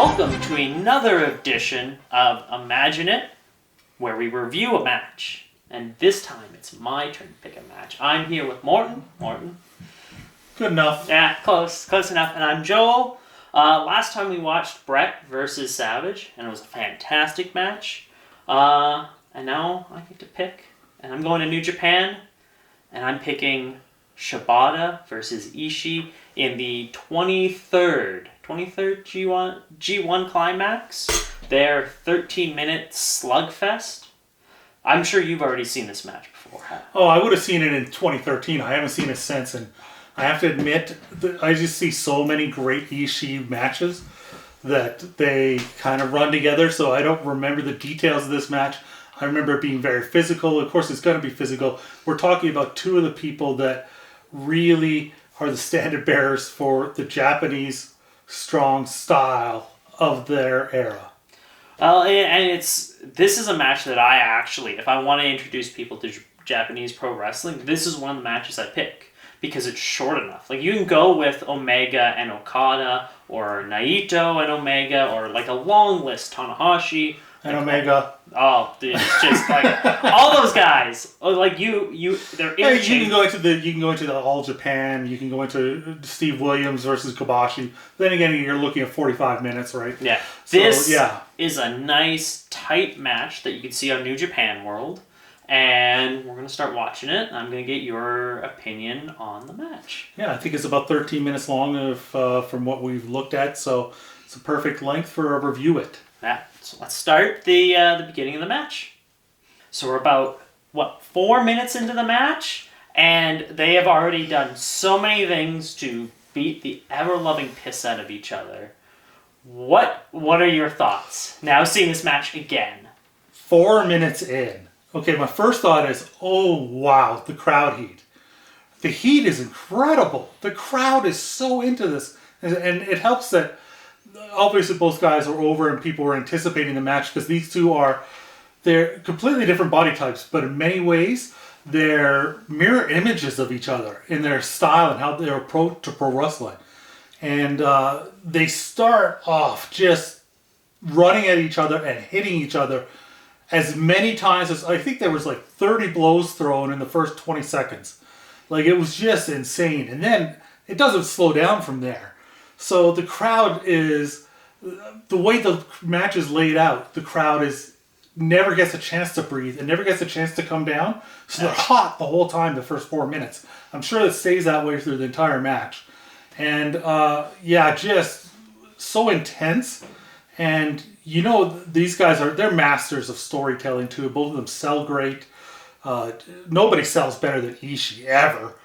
Welcome to another edition of Imagine It, where we review a match. And this time it's my turn to pick a match. I'm here with Morton. Morton. Good enough. Yeah, close enough. And I'm Joel. Last time we watched Brett versus Savage, and it was a fantastic match. And now I get to pick, and I'm going to New Japan, and I'm picking Shibata versus Ishii in the 23rd G1 Climax. Their 13-minute slugfest. I'm sure you've already seen this match before. Oh, I would have seen it in 2013. I haven't seen it since, and I have to admit that I just see so many great Ishii matches that they kind of run together, so I don't remember the details of this match. I remember it being very physical. Of course, it's going to be physical. We're talking about two of the people that really are the standard bearers for the Japanese strong style of their era. Well, and this is a match that I actually, if I want to introduce people to Japanese pro wrestling, this is one of the matches I pick because it's short enough. Like, you can go with Omega and Okada, or Naito and Omega, or like a long list, Tanahashi and Omega. Oh, dude, it's just like all those guys. Like they're interchangeable. You can go into the All Japan. You can go into Steve Williams versus Kobashi. Then again, you're looking at 45 minutes, right? Yeah. This is a nice tight match that you can see on New Japan World, and we're gonna start watching it. I'm gonna get your opinion on the match. Yeah, I think it's about 13 minutes long from what we've looked at, so it's a perfect length for a review it. Yeah. So let's start the beginning of the match. So we're about, 4 minutes into the match, and they have already done so many things to beat the ever-loving piss out of each other. What are your thoughts now seeing this match again? 4 minutes in. Okay, my first thought is, oh wow, the crowd heat. The heat is incredible. The crowd is so into this, and it helps that obviously both guys are over and people are anticipating the match because these two they're completely different body types, but in many ways they're mirror images of each other in their style and how they approach to pro wrestling. And they start off just running at each other and hitting each other as many times as, I think there was like 30 blows thrown in the first 20 seconds. Like, it was just insane. And then it doesn't slow down from there. So the crowd is, the way the match is laid out, the crowd never gets a chance to breathe and never gets a chance to come down. So they're hot the whole time, the first 4 minutes. I'm sure it stays that way through the entire match. And just so intense. And these guys they're masters of storytelling too. Both of them sell great. Nobody sells better than Ishii ever.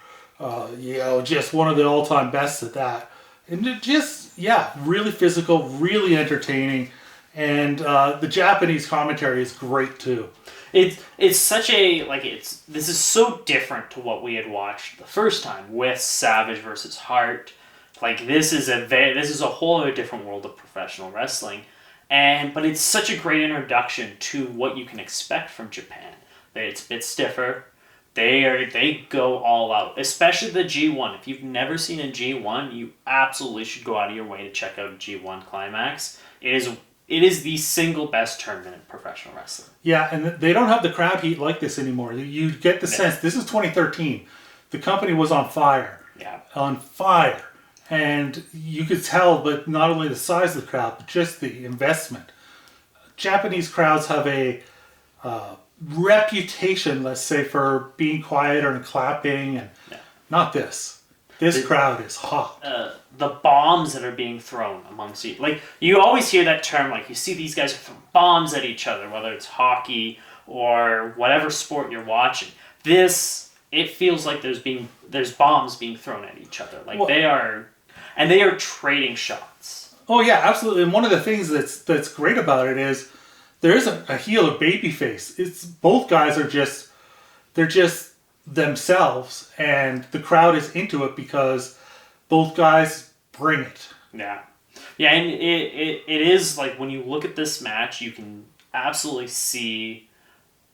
Just one of the all-time bests at that. And it just, really physical, really entertaining, and the Japanese commentary is great too. It's such this is so different to what we had watched the first time with Savage versus Hart. Like, this is a whole other different world of professional wrestling, but it's such a great introduction to what you can expect from Japan. It's a bit stiffer. They go all out, especially the G1. If you've never seen a G1, you absolutely should go out of your way to check out G1 Climax. It is the single best tournament in professional wrestling. Yeah, and they don't have the crowd heat like this anymore. You get the sense, this is 2013. The company was on fire. Yeah. On fire. And you could tell, but not only the size of the crowd, but just the investment. Japanese crowds have a reputation, let's say, for being quieter and clapping, and not this. This crowd is hot. The bombs that are being thrown amongst you. Like, you always hear that term, like, you see these guys throwing bombs at each other, whether it's hockey or whatever sport you're watching. It feels like there's bombs being thrown at each other. Like, they are trading shots. Oh yeah, absolutely. And one of the things that's great about it is there isn't a heel or baby face. It's both guys they're just themselves, and the crowd is into it because both guys bring it. Yeah. Yeah, and it is like, when you look at this match, you can absolutely see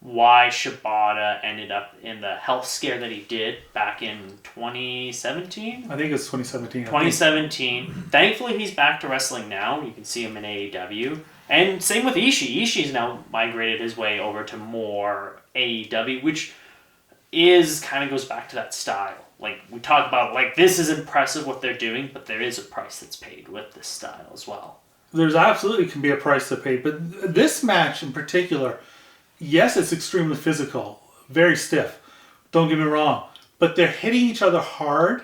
why Shibata ended up in the health scare that he did back in 2017. I think it's 2017. 2017. Thankfully, he's back to wrestling now. You can see him in AEW. And same with Ishii. Ishii's now migrated his way over to more AEW, which kind of goes back to that style. Like, we talk about, like, this is impressive what they're doing, but there is a price that's paid with this style as well. There's absolutely can be a price to pay, but this match in particular, yes, it's extremely physical, very stiff. Don't get me wrong, but they're hitting each other hard,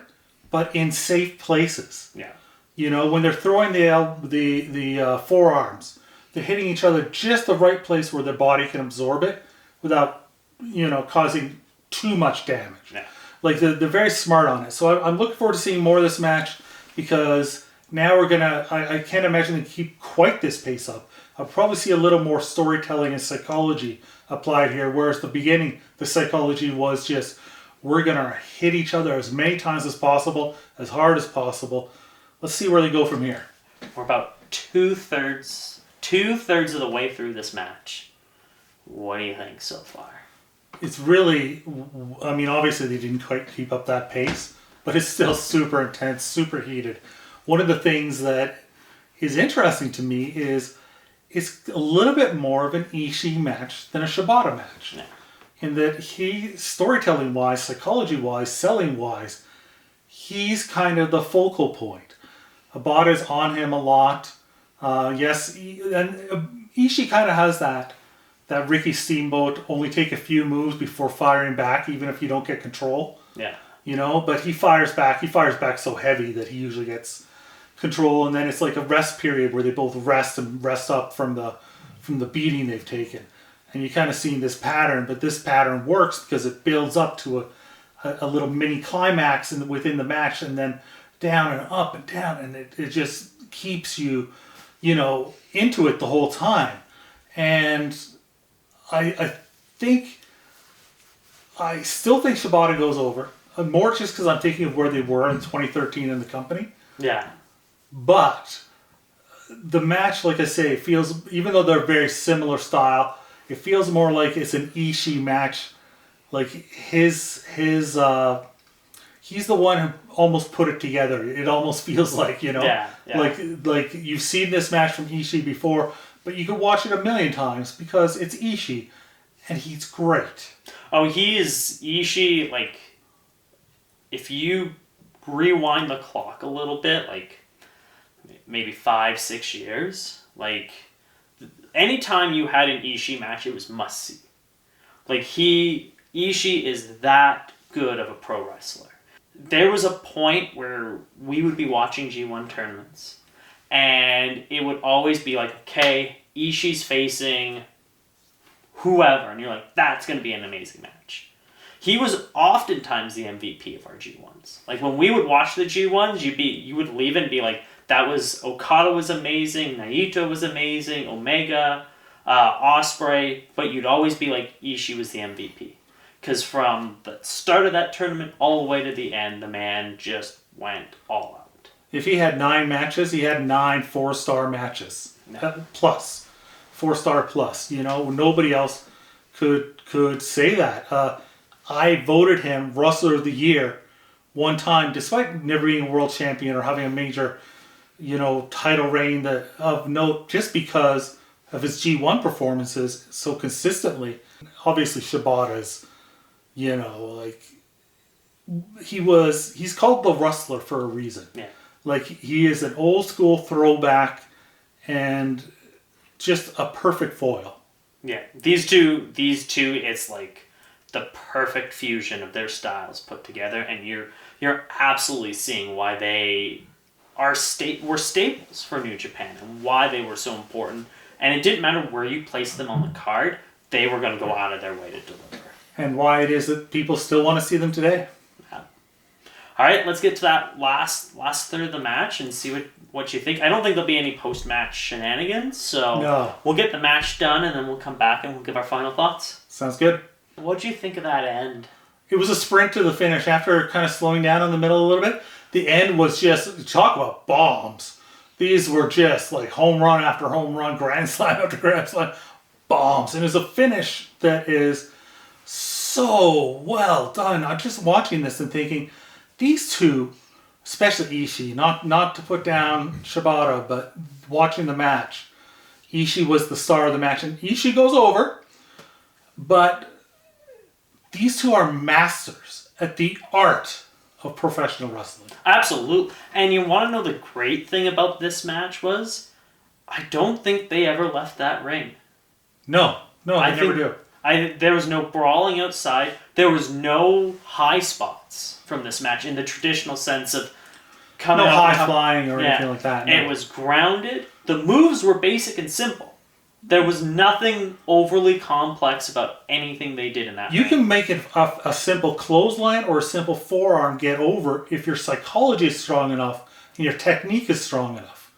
but in safe places. Yeah. You know, when they're throwing the forearms, they're hitting each other just the right place where their body can absorb it without, causing too much damage. Yeah. Like, they're very smart on it. So I'm looking forward to seeing more of this match, because now we're going to... I can't imagine they keep quite this pace up. I'll probably see a little more storytelling and psychology applied here, whereas the beginning, the psychology was just, we're going to hit each other as many times as possible, as hard as possible. Let's see where they go from here. We're about two-thirds of the way through this match. What do you think so far? It's really... I mean, obviously they didn't quite keep up that pace, but it's still super intense, super heated. One of the things that is interesting to me is it's a little bit more of an Ishii match than a Shibata match. Yeah. In that storytelling-wise, psychology-wise, selling-wise, he's kind of the focal point. Shibata's on him a lot. Yes, and Ishii kind of has that Ricky Steamboat, only take a few moves before firing back, even if you don't get control. Yeah. But he fires back. He fires back so heavy that he usually gets control, and then it's like a rest period where they both rest up from the beating they've taken. And you kind of see this pattern, but this pattern works because it builds up to a little mini climax within the match, and then down and up and down, and it just keeps you, into it the whole time. And I still think Shibata goes over. More just because I'm thinking of where they were in 2013 in the company. Yeah. But the match, like I say, feels, even though they're very similar style, it feels more like it's an Ishii match. Like he's the one who almost put it together. It almost feels like, Yeah. like you've seen this match from Ishii before, but you could watch it a million times because it's Ishii, and he's great. Oh, he is Ishii, like, if you rewind the clock a little bit, like, maybe 5-6 years, like, anytime you had an Ishii match, it was must-see. Like, Ishii is that good of a pro wrestler. There was a point where we would be watching G1 tournaments, and it would always be like, okay, Ishii's facing whoever, and you're like, that's going to be an amazing match. He was oftentimes the MVP of our G1s. Like, when we would watch the G1s, you would leave it and be like, Okada was amazing, Naito was amazing, Omega, Ospreay, but you'd always be like, Ishii was the MVP. Because from the start of that tournament all the way to the end, the man just went all out. If he had 9 matches, he had 9 4-star matches. No. Plus. 4-star plus. Nobody else could say that. I voted him Wrestler of the Year one time, despite never being a world champion or having a major, title reign of note, just because of his G1 performances so consistently. Obviously, Shibata's, he's called the Wrestler for a reason. Yeah. Like, he is an old school throwback and just a perfect foil. Yeah, these two, it's like the perfect fusion of their styles put together, and you're absolutely seeing why they were staples for New Japan and why they were so important. And it didn't matter where you placed them on the card; they were going to go out of their way to deliver. And why it is that people still want to see them today. Yeah. All right, let's get to that last third of the match and see what you think. I don't think there'll be any post-match shenanigans, so no. We'll get the match done, and then we'll come back and we'll give our final thoughts. Sounds good. What'd you think of that end? It was a sprint to the finish after kind of slowing down in the middle a little bit. The end was just, talk about bombs. These were just like home run after home run, grand slam after grand slam. bombs. And it's a finish that is so well done. I'm just watching this and thinking, these two, especially Ishii, not to put down Shibata, but watching the match, Ishii was the star of the match. And Ishii goes over, but these two are masters at the art of professional wrestling. Absolutely. And you want to know the great thing about this match was, I don't think they ever left that ring. No, they never do. There was no brawling outside. There was no high spots from this match in the traditional sense of coming no out high flying or anything like that. No. It was grounded. The moves were basic and simple. There was nothing overly complex about anything they did in that You ring. can make it a simple clothesline or a simple forearm get over if your psychology is strong enough and your technique is strong enough.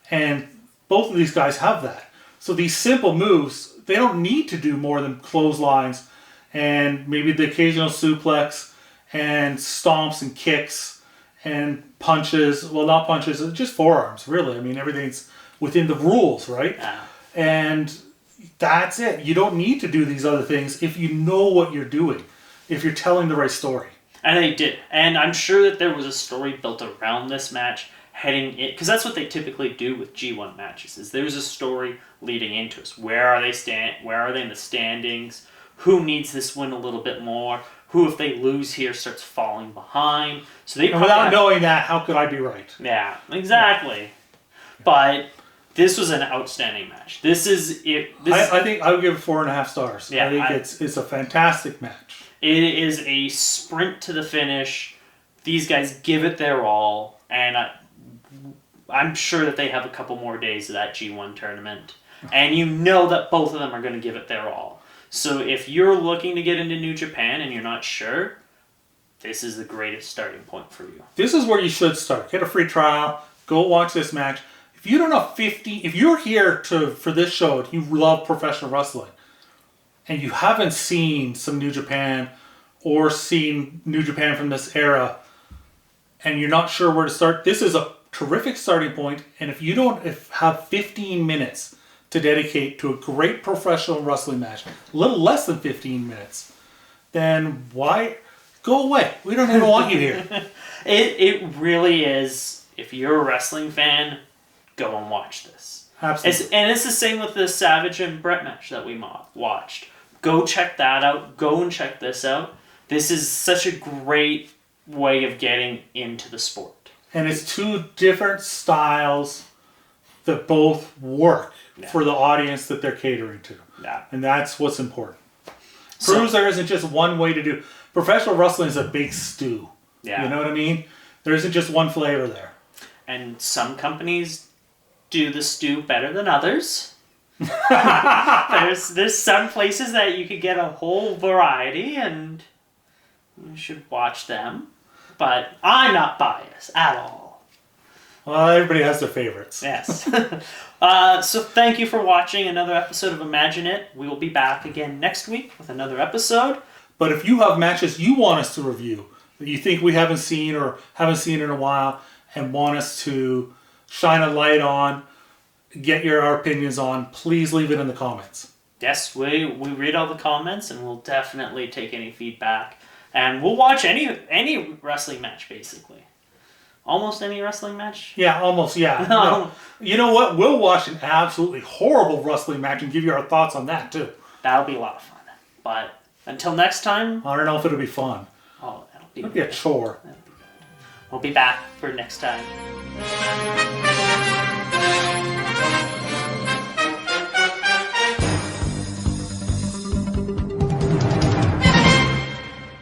And both of these guys have that. So these simple moves, they don't need to do more than clotheslines and maybe the occasional suplex and stomps and kicks and punches. Well, not punches, just forearms, really. I mean, everything's within the rules, right? Yeah. And that's it. You don't need to do these other things if you know what you're doing, if you're telling the right story. And they did. And I'm sure that there was a story built around this match heading in, because that's what they typically do with G1 matches, is there's a story leading into us. Where are they in the standings? Who needs this win a little bit more? Who, if they lose here, starts falling behind? So they without knowing that, how could I be right? Yeah, exactly. Yeah. But this was an outstanding match. This is it. I think I would give it 4.5 stars. Yeah, I think it's a fantastic match. It is a sprint to the finish. These guys give it their all, and I'm sure that they have a couple more days of that G1 tournament. And you know that both of them are going to give it their all. So if you're looking to get into New Japan and you're not sure, this is the greatest starting point for you. This is where you should start. Get a free trial. Go watch this match. If you don't have if you're here for this show and you love professional wrestling and you haven't seen some New Japan or seen New Japan from this era and you're not sure where to start, this is a terrific starting point. And if you don't have 15 minutes to dedicate to a great professional wrestling match, a little less than 15 minutes, then why go away? We don't even want you here. It really is. If you're a wrestling fan, go and watch this. Absolutely. And it's the same with the Savage and Brett match that we watched. Go check that out. Go and check this out. This is such a great way of getting into the sport. And it's two different styles that both work for the audience that they're catering to. Yeah. And that's what's important. Proves there isn't just one way to do. Professional wrestling is a big stew. Yeah. You know what I mean? There isn't just one flavor there. And some companies do the stew better than others. There's some places that you could get a whole variety, and you should watch them. But I'm not biased at all. Well, everybody has their favorites. Yes. So thank you for watching another episode of Imagine It. We will be back again next week with another episode. But if you have matches you want us to review that you think we haven't seen or haven't seen in a while and want us to shine a light on, get our opinions on, please leave it in the comments. Yes, we read all the comments and we'll definitely take any feedback. And we'll watch any wrestling match, basically. Almost any wrestling match? Yeah, almost, yeah. No. You know what? We'll watch an absolutely horrible wrestling match and give you our thoughts on that, too. That'll be a lot of fun. But until next time... I don't know if it'll be fun. Oh, it'll be a chore. We'll be back for next time.